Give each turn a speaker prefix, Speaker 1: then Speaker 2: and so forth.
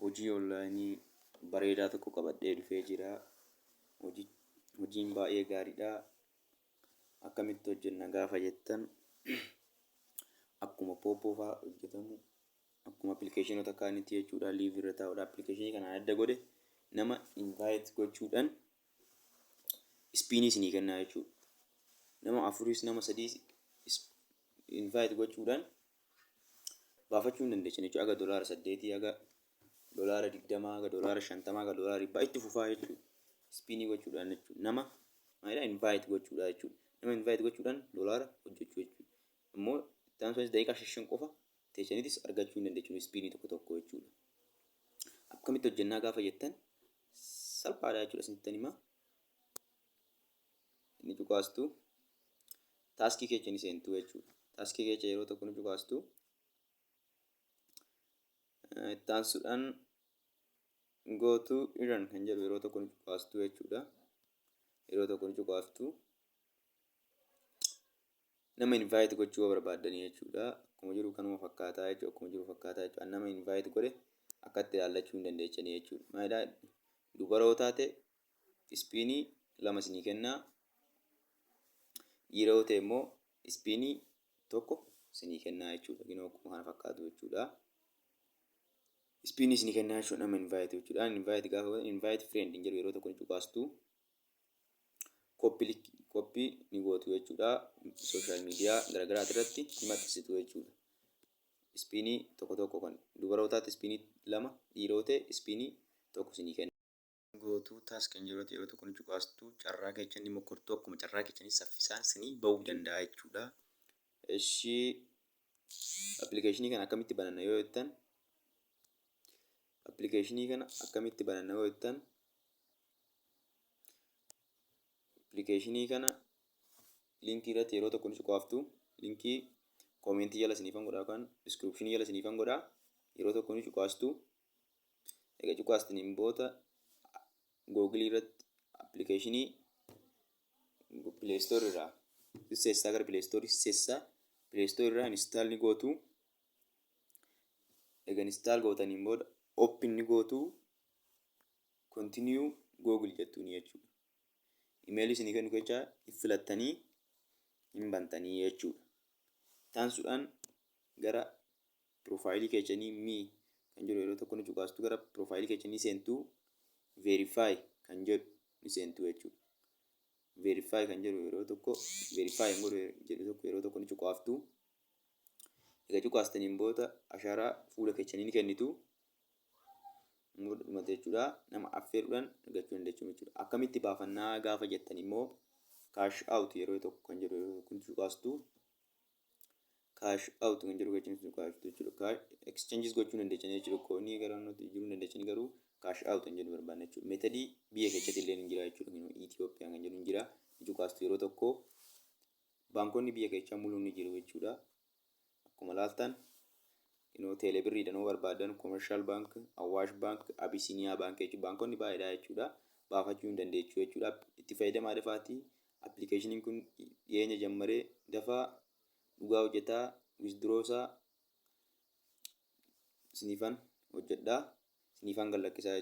Speaker 1: hojii onlaayinii bareedaa tokko qabadhee dhufee jira. Hojiin baay'ee gaariidha. Akkamitti hojjenna gaafa jettan akkuma pooppoofaa hojjetamu akkuma appilikeeshinoota kaanitti jechuudha. Liiv irra taa'uudha. Appilikeeshinii kanaan adda godhe nama invite gochuudhaan ispiinii isinii kennaa jechuudha. Nama 4 nama 3 invite gochuudhaan baafachuu hin dandeessan jechuudha. Aga $8 aga $20 aga $50 aga $100 itti fufaa jechuudha. Ispiinii gochuudhaan jechuudha. Nama maayilaa invite gochuudha jechuudha. Nama invite gochuudhaan $1 hojjechuu jechuudha. Ammoo taansuunis daqiiqaa 5 qofa teessaniitis argachuu hin dandeessu ispiinii tokko jechuudha. Akkamitti hojjennaa gaafa jettan salphaadha jechuudha. Isinittan himaa. Inni cuqaastu taaskii keessa ni seentu jechuudha. Taaskii keessa yeroo tokko ni cuqaastu. Taansuudhaan gootu iran kan jedhu yeroo tokko ni cuqaastu jechuudha. Yeroo tokko ni cuqaaftu. Nama invite gochuu barbaaddanii jechuudha. Akkuma jiru kanuma fakkaataa jechuudha. Akkuma jiru fakkaataa jechuudha. Nama invite godhe akkatti ilaallachuu hin dandeessanii jechuudha. Maayilaa dubaroo taate ispiinii 2 isinii kennaa. Dhiira yoo ta'e immoo ispiinii 1 isinii kennaa jechuudha. Ginoo akkuma kana fakkaatu jechuudha. Ispiinii isinii kennaa jechuudha nama invite jechuudha. Invite gaafa godhan invite friend hin jedhu yeroo tokko ni cuqaastu. Koppii ni gootu jechuudha. Sooshaal miidiyaa garaagaraa irratti ni maxxansitu jechuudha. Ispiinii tokko kan dubarootaatti ispiinii 2 dhiiroo ta'e ispiinii 1 isinii kenna. Gootuu taaskii yeroo tokko ni cuqaastu. Carraa keessa ni mokortuu akkuma carraa keessanii saffisaan isinii bahuu danda'a jechuudha. Ishii appilikeeshinii kana akkamitti bananna yoo jettan appilikeeshinii kana linkii irratti yeroo tokko ni cuqaaftu. Linkii koomentii jala isiniifan godhaa yookaan diskiripshinii jala isiniifan godhaa. Yeroo tokko ni cuqaastu. Egaa cuqaastaniin booda Google irratti appilikeeshinii Play Store irraa seessaa gara Play Store irraa install ni gootu. Egaa install gootaniin booda open ni gootu. Continue Google jettuuni jechuudha. Email isinii kennu keessa filattanii hin bantanii jechuudha. Taansuudhaan gara profaayilii keessanii kan jedhu yeroo tokko ni cuqaastu. Gara profaayilii keessanii seentu verify kan jedhu ni seentu jechuudha. Verify kan jedhu yeroo tokko yeroo tokko ni cuqaaftu. Egaa cuqaastaniin booda ashaaraa fuula keessanii ni kennitu. Dhumate jechuudha. Nama affeeruudhaan argachuu dandeessu jechuudha. Akkamitti baafannaa gaafa jettan immoo cash out yeroo tokko kan jedhu yeroo tokko ni cuqaastu. Cash out kan jedhu keessatti cuqaastu jechuudha. Exchanges gochuu dandeessan jechuudha. Koonii gara nuti jiru dandeessan garuu cash out kan jedhu barbaadna jechuudha. Meetadii biyya keessatti illee ni jira jechuudha. Itiyoophiyaan kan jedhu ni jira. Cuqaastu yeroo tokko baankonni biyya keessaa mul'uun ni jiru jechuudha. Akkuma laaltan teelebirrii danuu barbaadan commercial bank, Awaash bank, Abisiiniyaa bank jechuudha. Baankonni baay'eedha jechuudha. Baafachuu hin dandeessu jechuudha. Itti fayyadamaa dafaatii. Appilikeeshiniin kun dhiyeenya jammaree dafaa dhugaa hojjetaa withdraw isaa isiniifan hojjedhaa. Isiniifan gallakkisaa.